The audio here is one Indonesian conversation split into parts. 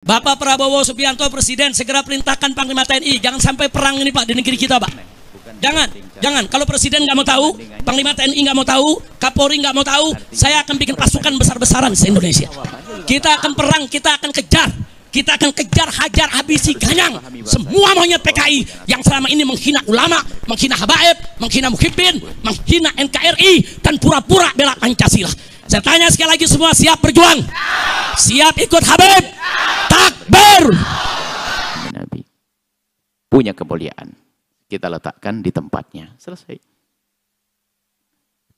Bapak Prabowo Subianto Presiden segera perintahkan Panglima TNI, jangan sampai perang ini Pak di negeri kita Pak. Jangan. Kalau Presiden nggak mau tahu, Panglima TNI nggak mau tahu, Kapolri nggak mau tahu, saya akan bikin pasukan besar-besaran se Indonesia. Kita akan perang, kita akan kejar, hajar, habisi, ganyang semua monyet PKI yang selama ini menghina ulama, menghina habaib, menghina muhibbin, menghina NKRI dan pura-pura bela Pancasila. Saya tanya sekali lagi, semua siap berjuang? Siap ikut Habib? Takbir! Nabi punya kemuliaan, kita letakkan di tempatnya, selesai.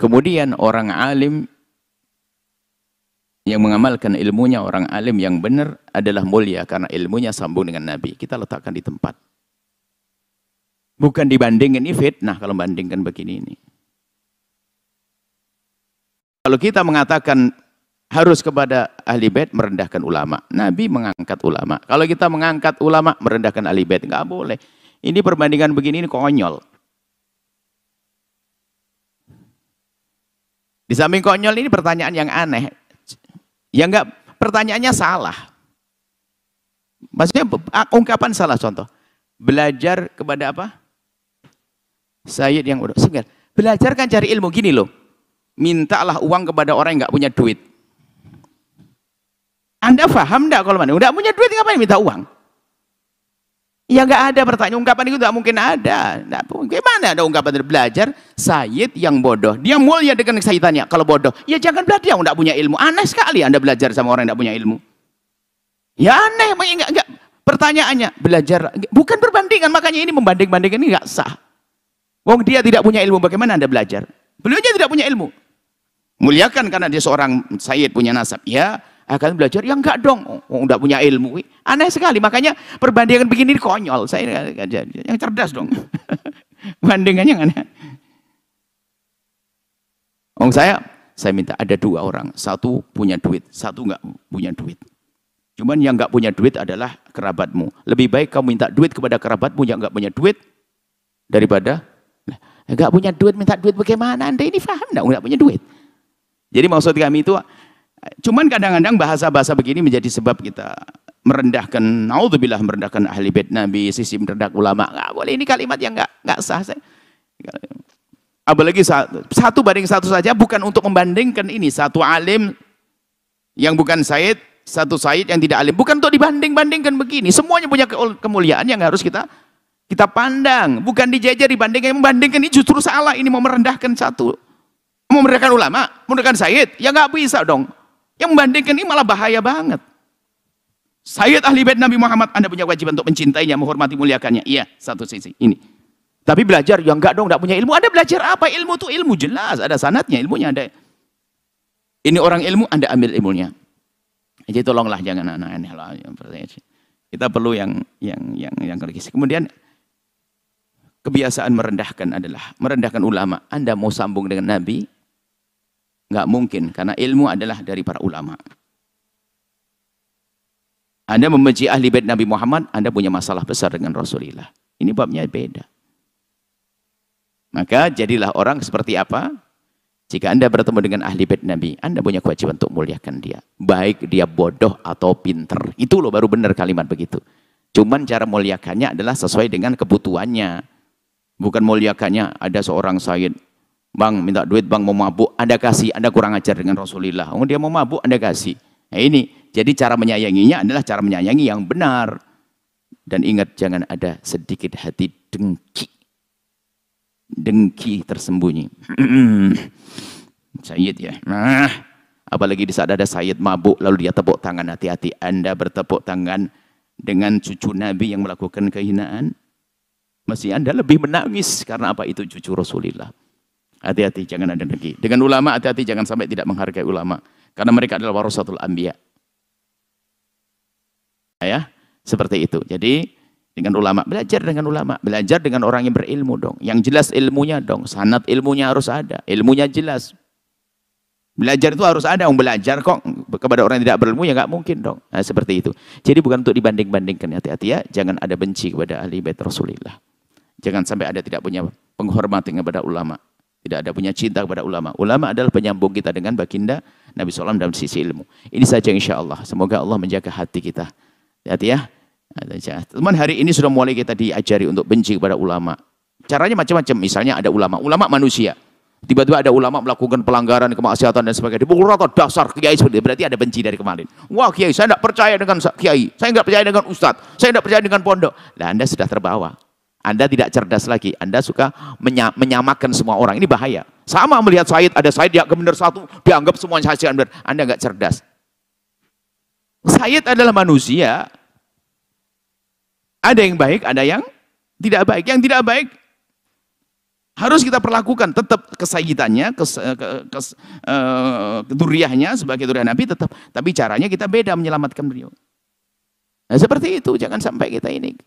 Kemudian orang alim yang mengamalkan ilmunya, orang alim yang benar adalah mulia karena ilmunya sambung dengan Nabi, kita letakkan di tempat. Bukan dibandingkan, ini fitnah kalau bandingkan begini ini. Kalau kita mengatakan harus kepada ahli bait, merendahkan ulama. Nabi mengangkat ulama. Kalau kita mengangkat ulama, merendahkan ahli bait, nggak boleh. Ini perbandingan begini ini konyol. Di samping konyol ini pertanyaan yang aneh. Ya enggak, pertanyaannya salah. Maksudnya ungkapan salah, contoh. Belajar kepada apa? Sayyid yang udah. Sebentar, belajar kan cari ilmu, gini loh. Mintalah uang kepada orang yang nggak punya duit. Anda paham enggak kalau mana? Udah punya duit ngapain minta uang? Ya nggak ada pertanyaan, ungkapan itu nggak mungkin ada. Gimana ada ungkapan dari belajar Sayyid yang bodoh? Dia mulia dengan sayyidannya. Kalau bodoh, ya jangan belajar yang nggak punya ilmu. Aneh sekali Anda belajar sama orang yang nggak punya ilmu. Ya aneh, enggak. Pertanyaannya belajar, bukan perbandingan, makanya ini membanding-bandingkan ini nggak sah. Wong dia tidak punya ilmu, bagaimana Anda belajar? Beliau aja tidak punya ilmu. Muliakan karena dia seorang Sayyid punya nasab. Ya, akan belajar, ya enggak dong, enggak punya ilmu. Aneh sekali, makanya perbandingan begini konyol. Saya yang cerdas dong. Bandingannya aneh. Saya minta ada dua orang, satu punya duit, satu enggak punya duit. Cuman yang enggak punya duit adalah kerabatmu. Lebih baik kamu minta duit kepada kerabatmu yang enggak punya duit daripada enggak punya duit minta duit. Bagaimana Anda ini paham enggak punya duit? Jadi maksud kami itu, cuman kadang-kadang bahasa-bahasa begini menjadi sebab kita merendahkan, naudzubillah, merendahkan ahli bait Nabi, sisi merendahkan ulama. Nggak boleh, ini kalimat yang nggak sah. Apalagi satu banding satu saja, bukan untuk membandingkan ini. Satu alim yang bukan Sayyid, satu Sayyid yang tidak alim. Bukan untuk dibanding-bandingkan begini. Semuanya punya kemuliaan yang harus kita pandang. Bukan dijejer dibandingkan. Membandingkan ini justru salah. Ini mau merendahkan satu. Mau merendahkan ulama, merendahkan Sayyid, ya nggak bisa dong. Yang membandingkan ini malah bahaya banget. Sayyid ahli bait Nabi Muhammad, Anda punya kewajiban untuk mencintainya, menghormati, muliakannya. Iya, satu sisi ini. Tapi belajar, ya enggak dong, enggak punya ilmu. Anda belajar apa? Ilmu itu ilmu jelas, ada sanadnya, ilmunya ada. Ini orang ilmu, Anda ambil ilmunya. Jadi tolonglah jangan aneh-aneh lah. Kita perlu yang kritis. Kemudian kebiasaan merendahkan adalah merendahkan ulama. Anda mau sambung dengan Nabi? Nggak mungkin, karena ilmu adalah dari para ulama. Anda membenci ahli bait Nabi Muhammad, Anda punya masalah besar dengan Rasulullah. Ini babnya beda. Maka jadilah orang seperti apa? Jika Anda bertemu dengan ahli bait Nabi, Anda punya kewajiban untuk muliakan dia. Baik dia bodoh atau pinter. Itu loh baru benar kalimat begitu. Cuman cara muliakannya adalah sesuai dengan kebutuhannya. Bukan muliakannya ada seorang Sayyid, Bang minta duit, Bang mau mabuk, Anda kasih, Anda kurang ajar dengan Rasulullah. Dia mau mabuk, Anda kasih. Nah ini, jadi cara menyayanginya adalah cara menyayangi yang benar. Dan ingat, jangan ada sedikit hati dengki. Dengki tersembunyi. Sayyid ya. Nah, apalagi di saat ada Sayyid mabuk, lalu dia tepuk tangan, hati-hati. Anda bertepuk tangan dengan cucu Nabi yang melakukan kehinaan. Masih Anda lebih menangis, karena apa? Itu cucu Rasulullah. Hati-hati, jangan ada dengki. Dengan ulama, hati-hati, jangan sampai tidak menghargai ulama. Karena mereka adalah warasatul anbiya. Ya, seperti itu. Jadi, dengan ulama, belajar dengan ulama. Belajar dengan orang yang berilmu dong. Yang jelas ilmunya dong. Sanad ilmunya harus ada. Ilmunya jelas. Belajar itu harus ada. Belajar kok kepada orang yang tidak berilmu, ya nggak mungkin dong. Nah, seperti itu. Jadi bukan untuk dibanding-bandingkan. Hati-hati ya. Jangan ada benci kepada ahli bait Rasulullah. Jangan sampai ada tidak punya penghormatan kepada ulama. Tidak ada punya cinta kepada ulama. Ulama adalah penyambung kita dengan baginda Nabi SAW dalam sisi ilmu. Ini saja insya Allah. Semoga Allah menjaga hati kita Hati ya. Teman, hari ini sudah mulai kita diajari untuk benci kepada ulama. Caranya macam-macam. Misalnya ada ulama manusia. Tiba-tiba ada ulama melakukan pelanggaran, kemaksiatan dan sebagainya. Dipukul rata, dasar kiai seperti itu. Berarti ada benci dari kemarin. Wah kiai, saya tidak percaya dengan kiai. Saya tidak percaya dengan ustadz. Saya tidak percaya dengan pondok. Nah, Anda sudah terbawa. Anda tidak cerdas lagi. Anda suka menyamakan semua orang. Ini bahaya. Sama melihat Said, ada Said yang benar satu, dianggap semuanya Said yang benar. Anda nggak cerdas. Said adalah manusia. Ada yang baik, ada yang tidak baik. Yang tidak baik harus kita perlakukan tetap kesayidannya, keduriahnya sebagai duriah Nabi tetap. Tapi caranya kita beda menyelamatkan beliau. Nah, seperti itu, jangan sampai kita ini.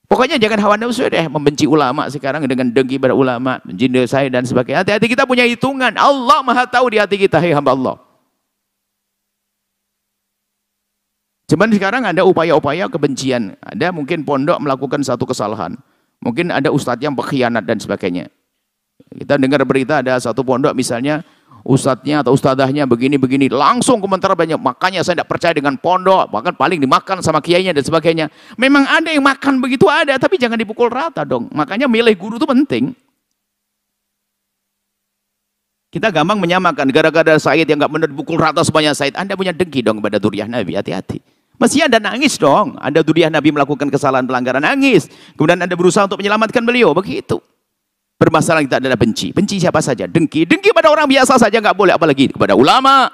Pokoknya jangan hawa nafsu deh, membenci ulama sekarang dengan dengki pada ulama, benci saya dan sebagainya. Hati-hati, kita punya hitungan. Allah Maha tahu di hati kita, hai hamba Allah. Cuman sekarang ada upaya-upaya kebencian. Ada mungkin pondok melakukan satu kesalahan. Mungkin ada ustadz yang pengkhianat dan sebagainya. Kita dengar berita ada satu pondok misalnya ustadznya atau ustadahnya begini-begini. Langsung komentar banyak. Makanya saya tidak percaya dengan pondok. Bahkan paling dimakan sama kiainya dan sebagainya. Memang ada yang makan begitu ada. Tapi jangan dipukul rata dong. Makanya milih guru itu penting. Kita gampang menyamakan. Gara-gara Said yang nggak benar dipukul rata semuanya Said. Anda punya dengki dong kepada duriah Nabi. Hati-hati. Mestinya Anda nangis dong. Ada duriah Nabi melakukan kesalahan pelanggaran, nangis. Kemudian Anda berusaha untuk menyelamatkan beliau. Begitu. Bermasalah kita adalah benci. Benci siapa saja. Dengki. Dengki pada orang biasa saja nggak boleh. Apalagi kepada ulama.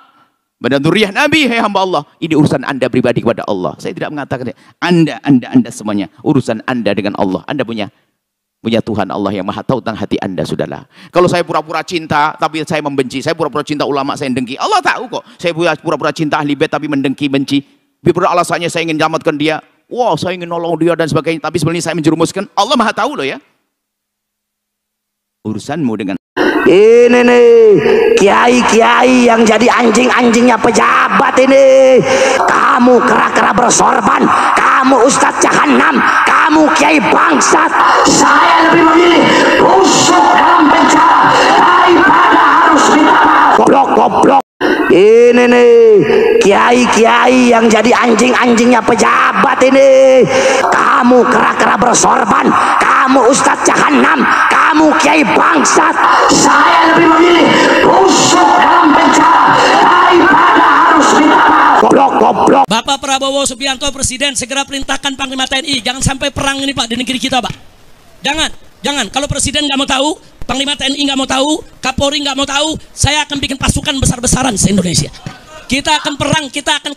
Pada duriah Nabi. Hei hamba Allah. Ini urusan Anda pribadi kepada Allah. Saya tidak mengatakan Anda semuanya. Urusan Anda dengan Allah. Anda punya Tuhan Allah yang maha tahu tentang hati Anda, sudahlah. Kalau saya pura-pura cinta tapi saya membenci. Saya pura-pura cinta ulama, saya dengki. Allah tahu kok. Saya pura-pura cinta ahli bait tapi mendengki, benci. Biar alasannya saya ingin selamatkan dia. Wah, saya ingin nolong dia dan sebagainya. Tapi sebenarnya saya menjerumuskan. Allah Maha tahu loh ya. Urusanmu dengan ini nih kiai-kiai yang jadi anjing-anjingnya pejabat ini. Kamu kera-kera bersorban. Kamu ustadz jahanam. Kamu kiai bangsat. Saya lebih memilih busuk dalam penjara daripada harus minta maaf. Goblok. Ini nih kiai-kiai yang jadi anjing-anjingnya pejabat ini. Kamu kera-kera bersorban. Kamu ustadz jahanam. Kamu kiai bangsat. Saya lebih memilih busuk dalam penjara daripada harus minta maaf. Goblok. Bapak Prabowo Subianto Presiden segera perintahkan Panglima TNI. Jangan sampai perang ini Pak di negeri kita Pak. Jangan. Kalau Presiden nggak mau tahu, Panglima TNI nggak mau tahu, Kapolri nggak mau tahu, saya akan bikin pasukan besar-besaran se-Indonesia. Kita akan perang, kita akan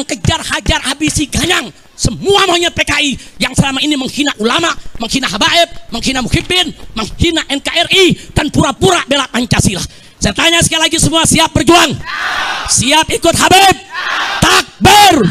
kejar, hajar, habisi, ganyang semua monyet PKI yang selama ini menghina ulama, menghina habaib, menghina muhibbin, menghina NKRI dan pura-pura bela Pancasila. Saya tanya sekali lagi, semua siap berjuang? Siap ikut Habib? Takbir!